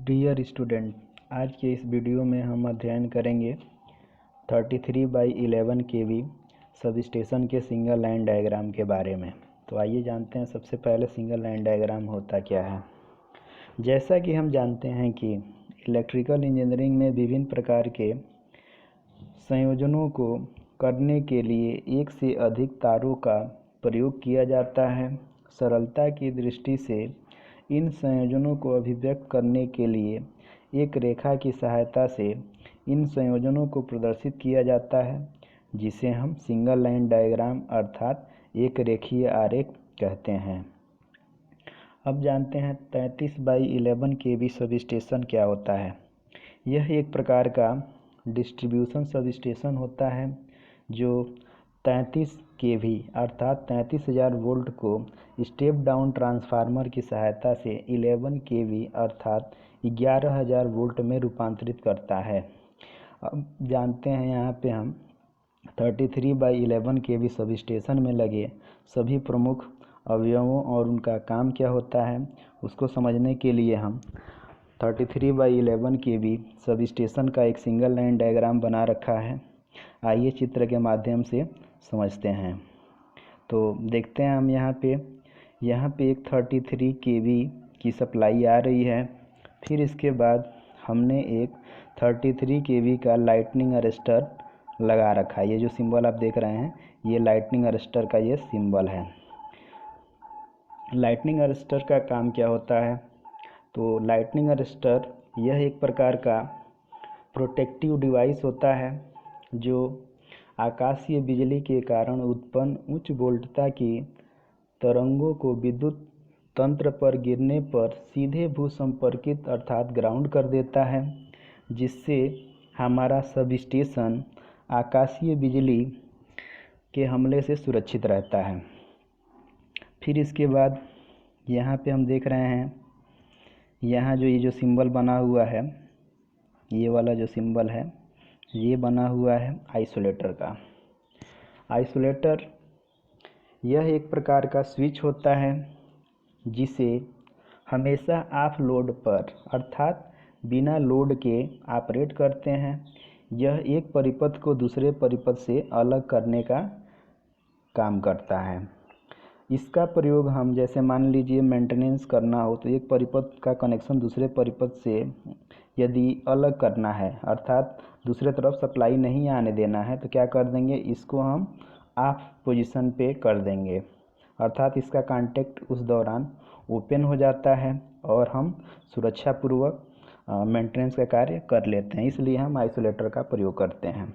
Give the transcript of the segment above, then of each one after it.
Dear student, आज के इस वीडियो में हम अध्ययन करेंगे 33/11 kV सब स्टेशन के सिंगल लाइन डायग्राम के बारे में। तो आइए जानते हैं सबसे पहले सिंगल लाइन डायग्राम होता क्या है। जैसा कि हम जानते हैं कि इलेक्ट्रिकल इंजीनियरिंग में विभिन्न प्रकार के संयोजनों को करने के लिए एक से अधिक तारों का प्रयोग किया जाता है। सरलता की दृष्टि से इन संयोजनों को अभिव्यक्त करने के लिए एक रेखा की सहायता से इन संयोजनों को प्रदर्शित किया जाता है, जिसे हम सिंगल लाइन डायग्राम अर्थात एक रेखीय आरेख कहते हैं। अब जानते हैं 33/11 kV सब स्टेशन क्या होता है। यह एक प्रकार का डिस्ट्रीब्यूशन सब स्टेशन होता है जो 33 kV अर्थात 33,000 वोल्ट को स्टेप डाउन ट्रांसफार्मर की सहायता से 11 kV अर्थात 11,000 वोल्ट में रूपांतरित करता है। अब जानते हैं यहाँ पे हम 33/11 kV सब स्टेशन में लगे सभी प्रमुख अवयवों और उनका काम क्या होता है, उसको समझने के लिए हम 33/11 kV सब स्टेशन का एक सिंगल लाइन डायग्राम बना रखा है। आइए चित्र के माध्यम से समझते हैं। तो देखते हैं हम यहाँ पे एक 33 kV की सप्लाई आ रही है। फिर इसके बाद हमने एक 33 kV का लाइटनिंग अरेस्टर लगा रखा है। ये जो सिंबल आप देख रहे हैं, ये लाइटनिंग अरेस्टर का ये सिंबल है। लाइटनिंग अरेस्टर का काम क्या होता है? तो लाइटनिंग अरेस्टर यह एक प्रकार का प्रोटेक्टिव डिवाइस होता है जो आकाशीय बिजली के कारण उत्पन्न उच्च वोल्टता की तरंगों को विद्युत तंत्र पर गिरने पर सीधे भूसंपर्कित अर्थात ग्राउंड कर देता है, जिससे हमारा सब स्टेशन आकाशीय बिजली के हमले से सुरक्षित रहता है। फिर इसके बाद यहाँ पे हम देख रहे हैं, यहाँ ये जो सिंबल बना हुआ है, ये वाला जो सिंबल है, ये बना हुआ है आइसोलेटर का। आइसोलेटर यह एक प्रकार का स्विच होता है जिसे हमेशा ऑफ लोड पर अर्थात बिना लोड के ऑपरेट करते हैं। यह एक परिपथ को दूसरे परिपथ से अलग करने का काम करता है। इसका प्रयोग हम जैसे मान लीजिए मेंटेनेंस करना हो तो एक परिपथ का कनेक्शन दूसरे परिपथ से यदि अलग करना है अर्थात दूसरे तरफ सप्लाई नहीं आने देना है तो क्या कर देंगे, इसको हम ऑफ पोजीशन पे कर देंगे अर्थात इसका कांटेक्ट उस दौरान ओपन हो जाता है और हम सुरक्षापूर्वक मेंटेनेंस का कार्य कर लेते हैं। इसलिए हम आइसोलेटर का प्रयोग करते हैं।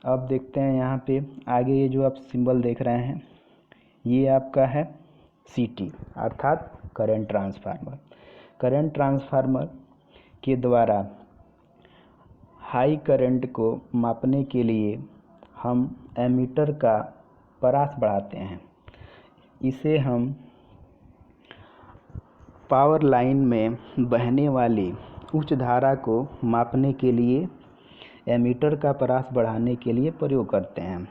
अब देखते हैं यहाँ पे आगे ये जो आप सिंबल देख रहे हैं, ये आपका है CT अर्थात करंट ट्रांसफार्मर। करंट ट्रांसफार्मर के द्वारा हाई करंट को मापने के लिए हम एमीटर का परास बढ़ाते हैं। इसे हम पावर लाइन में बहने वाली उच्च धारा को मापने के लिए एमीटर का परास बढ़ाने के लिए प्रयोग करते हैं।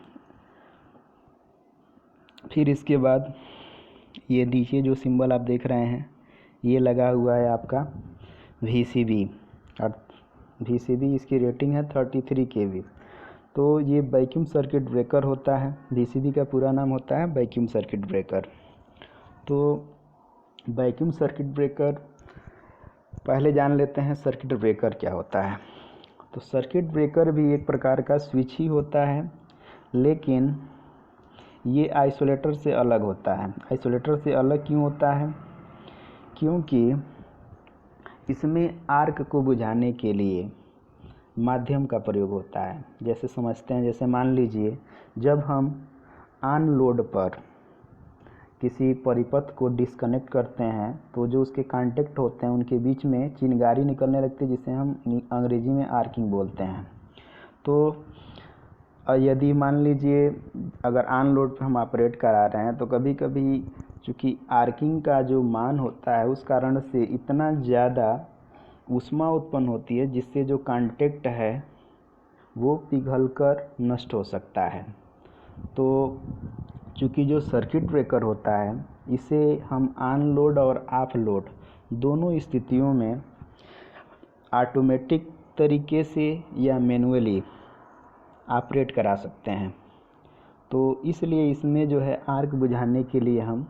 फिर इसके बाद ये नीचे जो सिंबल आप देख रहे हैं, ये लगा हुआ है आपका VCB और VCB इसकी रेटिंग है 33 kV। तो ये वैक्यूम सर्किट ब्रेकर होता है। VCB का पूरा नाम होता है वैक्यूम सर्किट ब्रेकर। तो वैक्यूम सर्किट ब्रेकर पहले जान लेते हैं सर्किट ब्रेकर क्या होता है। तो सर्किट ब्रेकर भी एक प्रकार का स्विच ही होता है, लेकिन ये आइसोलेटर से अलग होता है। आइसोलेटर से अलग क्यों होता है? क्योंकि इसमें आर्क को बुझाने के लिए माध्यम का प्रयोग होता है। जैसे समझते हैं, जैसे मान लीजिए जब हम ऑन लोड पर किसी परिपथ को डिस्कनेक्ट करते हैं तो जो उसके कांटेक्ट होते हैं उनके बीच में चिंगारी निकलने लगती है, जिसे हम अंग्रेजी में आर्किंग बोलते हैं। तो यदि मान लीजिए अगर ऑन लोड पर हम ऑपरेट करा रहे हैं तो कभी कभी चूँकि आर्किंग का जो मान होता है उस कारण से इतना ज़्यादा ऊष्मा उत्पन्न होती है जिससे जो कांटेक्ट है वो पिघलकर नष्ट हो सकता है। तो चूँकि जो सर्किट ब्रेकर होता है इसे हम ऑन लोड और ऑफ लोड दोनों स्थितियों में ऑटोमेटिक तरीके से या मैनुअली ऑपरेट करा सकते हैं। तो इसलिए इसमें जो है आर्क बुझाने के लिए हम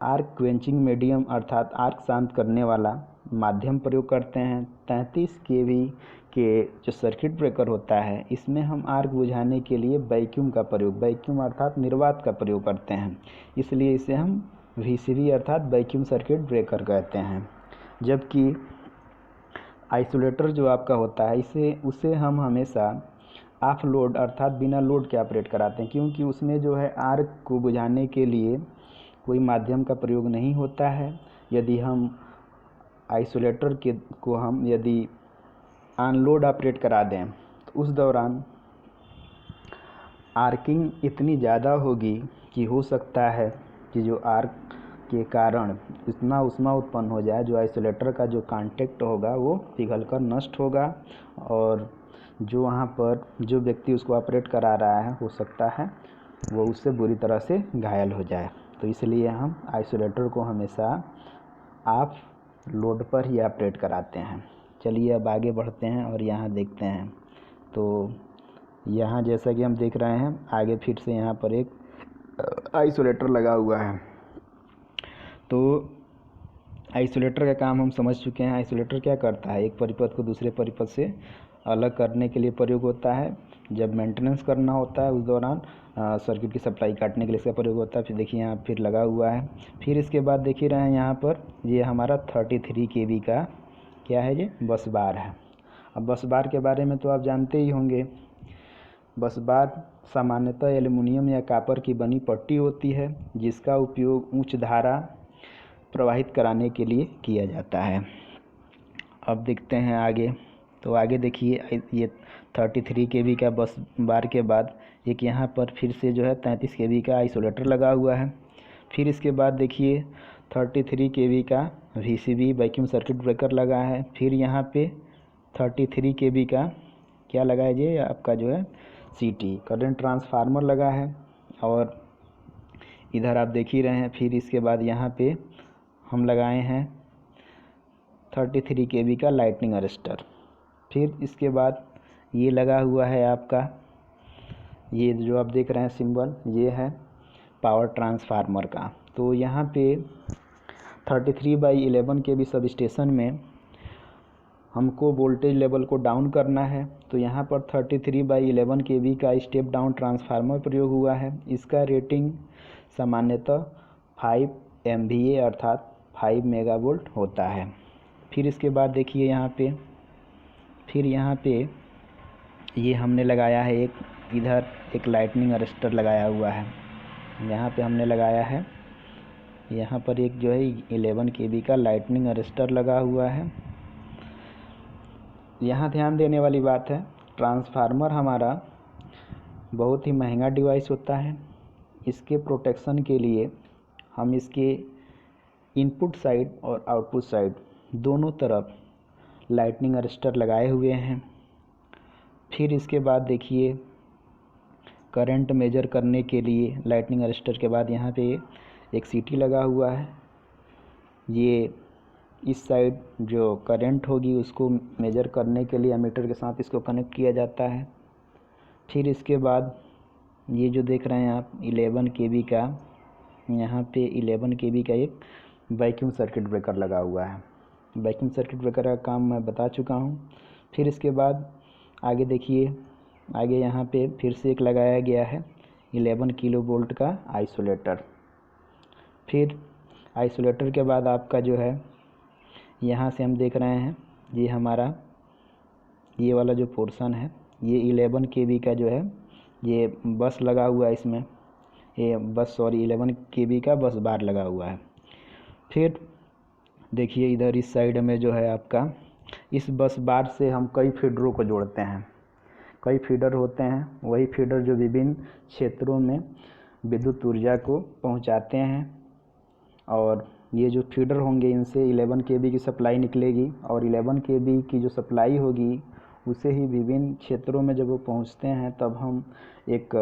आर्क क्वेंचिंग मीडियम अर्थात आर्क शांत करने वाला माध्यम प्रयोग करते हैं। 33 kV के जो सर्किट ब्रेकर होता है इसमें हम आर्क बुझाने के लिए वैक्यूम का प्रयोग, वैक्यूम अर्थात निर्वात का प्रयोग करते हैं, इसलिए इसे हम VCB अर्थात वैक्यूम सर्किट ब्रेकर कहते हैं। जबकि आइसोलेटर जो आपका होता है उसे हम हमेशा ऑफ लोड अर्थात बिना लोड के ऑपरेट कराते हैं, क्योंकि उसमें जो है आर्क को बुझाने के लिए कोई माध्यम का प्रयोग नहीं होता है। यदि हम आइसोलेटर को हम यदि ऑन लोड ऑपरेट करा दें तो उस दौरान आर्किंग इतनी ज़्यादा होगी कि हो सकता है कि जो आर्क के कारण इतना ऊष्मा उत्पन्न हो जाए, जो आइसोलेटर का जो कांटेक्ट होगा वो पिघलकर नष्ट होगा और जो वहाँ पर जो व्यक्ति उसको ऑपरेट करा रहा है हो सकता है वो उससे बुरी तरह से घायल हो जाए। तो इसलिए हम आइसोलेटर को हमेशा ऑफ लोड पर ही ऑपरेट कराते हैं। चलिए अब आगे बढ़ते हैं और यहाँ देखते हैं। तो यहाँ जैसा कि हम देख रहे हैं आगे फिर से यहाँ पर एक आइसोलेटर लगा हुआ है। तो आइसोलेटर का काम हम समझ चुके हैं। आइसोलेटर क्या करता है, एक परिपथ को दूसरे परिपथ से अलग करने के लिए प्रयोग होता है। जब मेंटेनेंस करना होता है उस दौरान सर्किट की सप्लाई काटने के लिए इसका प्रयोग होता है। फिर देखिए यहाँ फिर लगा हुआ है। फिर इसके बाद देख ही रहे हैं यहाँ पर ये हमारा 33 kV का क्या है, ये बस बार है। अब बस बार के बारे में तो आप जानते ही होंगे। बस बार सामान्यतः एल्युमिनियम या कॉपर की बनी पट्टी होती है जिसका उपयोग उच्च धारा प्रवाहित कराने के लिए किया जाता है। अब देखते हैं आगे। तो आगे देखिए ये 33 kV का बस बार के बाद एक यहाँ पर फिर से जो है 33 kV का आइसोलेटर लगा हुआ है। फिर इसके बाद देखिए 33 kV का VCB वैक्यूम सर्किट ब्रेकर लगा है। फिर यहाँ पे 33 kV का क्या लगा है, ये आपका जो है CT करंट ट्रांसफार्मर लगा है। और इधर आप देख ही रहे हैं। फिर इसके बाद यहाँ पे हम लगाए हैं 33 kV का लाइटनिंग अरेस्टर। फिर इसके बाद ये लगा हुआ है आपका, ये जो आप देख रहे हैं सिंबल, ये है पावर ट्रांसफार्मर का। तो यहाँ पे 33/11 kV सब स्टेशन में हमको वोल्टेज लेवल को डाउन करना है। तो यहाँ पर 33/11 kV का स्टेप डाउन ट्रांसफार्मर प्रयोग हुआ है। इसका रेटिंग सामान्यतः 5 MVA अर्थात 5 मेगावोल्ट होता है। फिर इसके बाद देखिए यहाँ पे, फिर यहाँ पे ये हमने लगाया है इधर एक लाइटनिंग अरेस्टर लगाया हुआ है। यहाँ पे हमने लगाया है, यहाँ पर एक जो है 11 kV का लाइटनिंग अरेस्टर लगा हुआ है। यहाँ ध्यान देने वाली बात है, ट्रांसफार्मर हमारा बहुत ही महंगा डिवाइस होता है। इसके प्रोटेक्शन के लिए हम इसके इनपुट साइड और आउटपुट साइड दोनों तरफ लाइटनिंग अरेस्टर लगाए हुए हैं। फिर इसके बाद देखिए करंट मेजर करने के लिए लाइटनिंग अरेस्टर के बाद यहाँ पे एक CT लगा हुआ है। ये इस साइड जो करंट होगी उसको मेजर करने के लिए एमीटर के साथ इसको कनेक्ट किया जाता है। फिर इसके बाद ये जो देख रहे हैं आप 11 kV का, यहाँ पे 11 kV का एक वैक्यूम सर्किट ब्रेकर लगा हुआ है। वैक्यूम सर्किट ब्रेकर का काम मैं बता चुका हूँ। फिर इसके बाद आगे देखिए, आगे यहाँ पे फिर से एक लगाया गया है 11 kV का आइसोलेटर। फिर आइसोलेटर के बाद आपका जो है यहाँ से हम देख रहे हैं ये हमारा ये वाला जो पोर्शन है, ये 11 kV का जो है ये बस लगा हुआ है। इसमें ये बस 11 kV का बस बार लगा हुआ है। फिर देखिए इधर इस साइड में जो है आपका, इस बस बार से हम कई फीडरों को जोड़ते हैं। कई फीडर होते हैं, वही फीडर जो विभिन्न क्षेत्रों में विद्युत ऊर्जा को पहुंचाते हैं। और ये जो फीडर होंगे इनसे 11 kV की सप्लाई निकलेगी और 11 kV की जो सप्लाई होगी उसे ही विभिन्न क्षेत्रों में जब वो पहुंचते हैं तब हम एक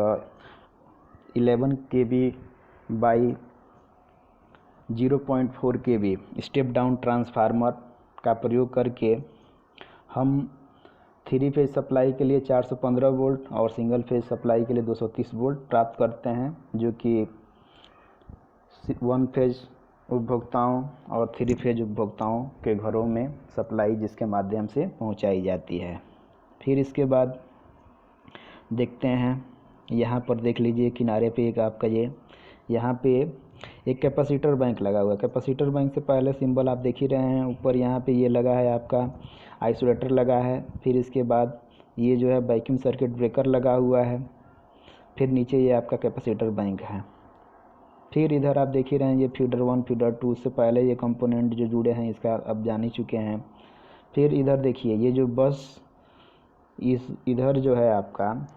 11 kV by 0.4 kV step down transformer का प्रयोग करके हम 3 फेज सप्लाई के लिए 415 वोल्ट और सिंगल फेज सप्लाई के लिए 230 वोल्ट प्राप्त करते हैं, जो कि 1 फेज उपभोक्ताओं और 3 फेज उपभोक्ताओं के घरों में सप्लाई जिसके माध्यम से पहुंचाई जाती है। फिर इसके बाद देखते हैं, यहाँ पर देख लीजिए किनारे पे एक आपका यहाँ पे एक कैपेसिटर बैंक लगा हुआ है। कैपेसिटर बैंक से पहले सिंबल आप देख ही रहे हैं, ऊपर यहाँ पे ये लगा है आपका आइसोलेटर लगा है। फिर इसके बाद ये जो है वैक्यूम सर्किट ब्रेकर लगा हुआ है। फिर नीचे ये आपका कैपेसिटर बैंक है। फिर इधर आप देख ही रहे हैं ये फीडर 1 फीडर 2 से पहले ये कंपोनेंट जो जुड़े हैं इसका अब जान ही चुके हैं। फिर इधर देखिए ये जो बस इधर जो है आपका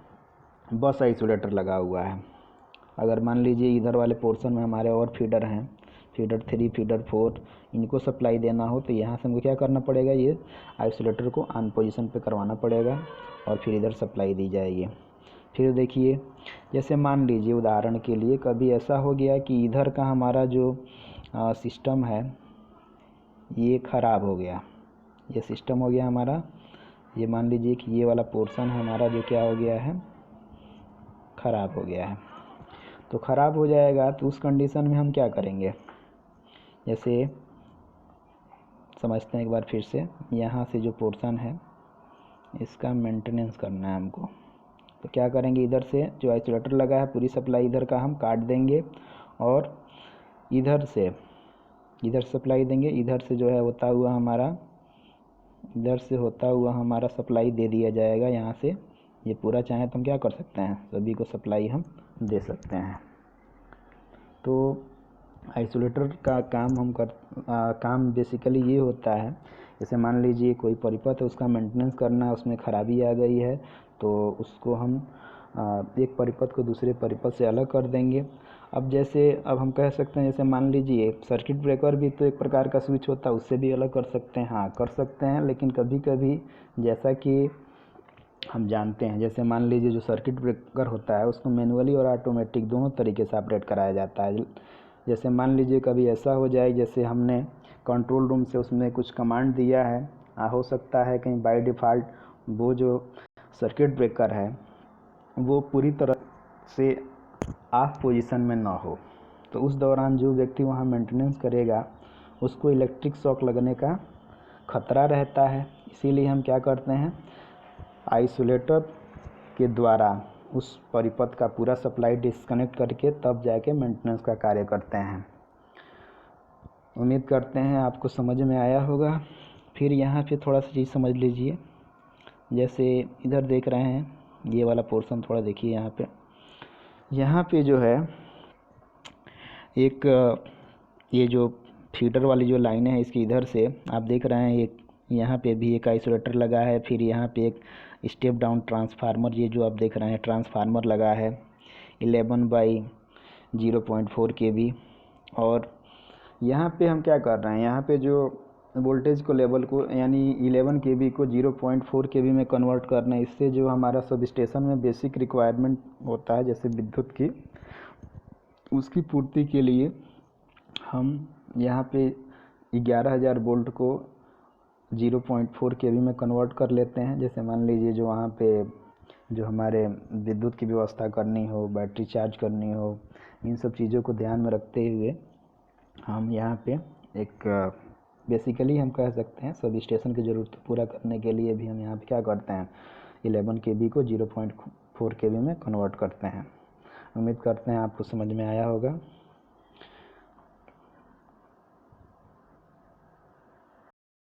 बस आइसोलेटर लगा हुआ है। अगर मान लीजिए इधर वाले पोर्शन में हमारे और फीडर हैं, फीडर 3 फीडर 4, इनको सप्लाई देना हो तो यहाँ से हमको क्या करना पड़ेगा, ये आइसोलेटर को ऑन पोजीशन पे करवाना पड़ेगा और फिर इधर सप्लाई दी जाएगी। फिर देखिए जैसे मान लीजिए उदाहरण के लिए कभी ऐसा हो गया कि इधर का हमारा जो सिस्टम है ये ख़राब हो गया, ये सिस्टम हो गया हमारा, ये मान लीजिए कि ये वाला पोर्शन हमारा जो क्या हो गया है, ख़राब हो गया है। तो ख़राब हो जाएगा तो उस कंडीशन में हम क्या करेंगे, जैसे समझते हैं एक बार फिर से। यहाँ से जो पोर्शन है इसका मेंटेनेंस करना है हमको, तो क्या करेंगे, इधर से जो आइसोलेटर लगा है पूरी सप्लाई इधर का हम काट देंगे और इधर से इधर सप्लाई देंगे। इधर से जो है होता हुआ हमारा सप्लाई दे दिया जाएगा यहाँ से। ये पूरा चाहे तो हम क्या कर सकते हैं, सभी को सप्लाई हम दे सकते हैं। तो आइसोलेटर का काम बेसिकली ये होता है, जैसे मान लीजिए कोई परिपथ है उसका मेंटेनेंस करना, उसमें ख़राबी आ गई है तो उसको हम एक परिपथ को दूसरे परिपथ से अलग कर देंगे। अब हम कह सकते हैं, जैसे मान लीजिए सर्किट ब्रेकर भी तो एक प्रकार का स्विच होता है, उससे भी अलग कर सकते हैं। हाँ कर सकते हैं, लेकिन कभी कभी जैसा कि हम जानते हैं, जैसे मान लीजिए जो सर्किट ब्रेकर होता है उसको मैनुअली और ऑटोमेटिक दोनों तरीके से ऑपरेट कराया जाता है। जैसे मान लीजिए कभी ऐसा हो जाए जैसे हमने कंट्रोल रूम से उसमें कुछ कमांड दिया है, हो सकता है कहीं बाय डिफ़ॉल्ट वो जो सर्किट ब्रेकर है वो पूरी तरह से ऑफ पोजीशन में ना हो, तो उस दौरान जो व्यक्ति वहाँ मेंटेनेंस करेगा उसको इलेक्ट्रिक शॉक लगने का खतरा रहता है। इसीलिए हम क्या करते हैं, आइसोलेटर के द्वारा उस परिपथ का पूरा सप्लाई डिस्कनेक्ट करके तब जाके मेंटेनेंस का कार्य करते हैं। उम्मीद करते हैं आपको समझ में आया होगा। फिर यहाँ पे थोड़ा सा चीज़ समझ लीजिए, जैसे इधर देख रहे हैं ये वाला पोर्शन थोड़ा देखिए, यहाँ पे जो है एक ये जो फीडर वाली जो लाइनें हैं इसकी इधर से आप देख रहे हैं एक यहाँ पे भी एक आइसोलेटर लगा है। फिर यहाँ पे एक स्टेप डाउन ट्रांसफार्मर, ये जो आप देख रहे हैं ट्रांसफार्मर लगा है 11/0.4 kV। और यहाँ पे हम क्या कर रहे हैं, यहाँ पे जो वोल्टेज को लेवल को यानी 11 kV को 0.4 kV में कन्वर्ट करना है। इससे जो हमारा सब स्टेशन में बेसिक रिक्वायरमेंट होता है जैसे विद्युत की, उसकी पूर्ति के लिए हम यहाँ पे 11,000 वोल्ट को 0.4 kV में कन्वर्ट कर लेते हैं। जैसे मान लीजिए जो वहाँ पे जो हमारे विद्युत की व्यवस्था करनी हो, बैटरी चार्ज करनी हो, इन सब चीज़ों को ध्यान में रखते हुए हम यहाँ पे एक बेसिकली हम कह सकते हैं सब स्टेशन की ज़रूरत पूरा करने के लिए भी हम यहाँ पे क्या करते हैं, 11 kV को 0.4 kV में कन्वर्ट करते हैं। उम्मीद करते हैं आपको समझ में आया होगा।